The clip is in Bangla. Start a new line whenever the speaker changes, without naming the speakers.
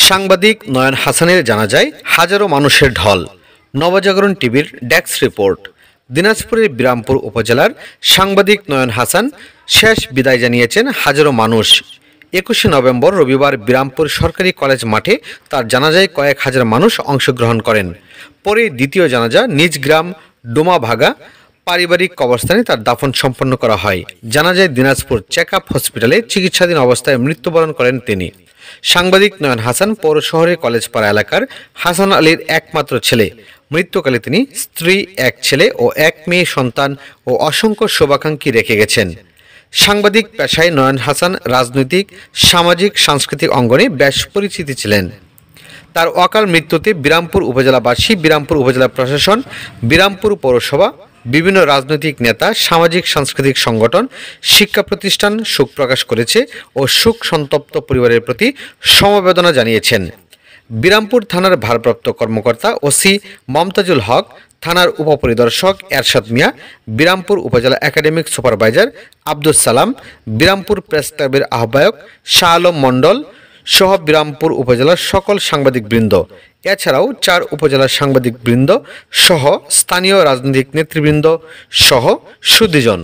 সাংবাদিক নয়ন হাসানের জানাজায় হাজারো মানুষের ঢল। নবজাগরণ টিভির ডেস্ক রিপোর্ট। দিনাজপুরের বিরামপুর উপজেলার সাংবাদিক নয়ন হাসান শেষ বিদায় জানিয়েছেন হাজারো মানুষ। 21শে নভেম্বর রবিবার বিরামপুর সরকারি কলেজ মাঠে তার জানাজায় কয়েক হাজার মানুষ অংশগ্রহণ করেন। পরে দ্বিতীয় জানাজা নিজ গ্রাম ডোমাভাগা পারিবারিক কবরস্থানে তার দাফন সম্পন্ন করা হয়। জানাজায় দিনাজপুর চেক আপ হসপিটালে চিকিৎসাধীন অবস্থায় মৃত্যুবরণ করেন তিনি। সাংবাদিক নয়ন হাসান পৌর শহরের কলেজপাড়া এলাকার হাসান আলীর একমাত্র ছেলে। মৃত্যুকালে তিনি স্ত্রী, এক ছেলে ও এক মেয়ে সন্তান ও অসংখ্য শুভাকাঙ্ক্ষী রেখে গেছেন। সাংবাদিক পেশায় নয়ন হাসান রাজনৈতিক, সামাজিক, সাংস্কৃতিক অঙ্গনে বেশ পরিচিতি ছিলেন। তার অকাল মৃত্যুতে বিরামপুর উপজেলাবাসী, বিরামপুর উপজেলা প্রশাসন, বিরামপুর পৌরসভা, বিভিন্ন রাজনৈতিক নেতা, সামাজিক সাংস্কৃতিক সংগঠন, শিক্ষা প্রতিষ্ঠান শোক প্রকাশ করেছে ও শোক সন্তপ্ত পরিবারের প্রতি সমবেদনা জানিয়েছেন। বিরামপুর থানার ভারপ্রাপ্ত কর্মকর্তা ওসি মমতাজুল হক, থানার উপপরিদর্শক এরশাদ মিয়া, বিরামপুর উপজেলা academic supervisor Abdus Salam, Birampur press ক্লাবের আহ্বায়ক শাহ আলম মণ্ডল সহ বিরামপুর উপজেলার সকল সাংবাদিকবৃন্দ, এছাড়াও 4 উপজেলার সাংবাদিকবৃন্দ সহ স্থানীয় রাজনৈতিক নেতৃবৃন্দ সহ সুধীজন।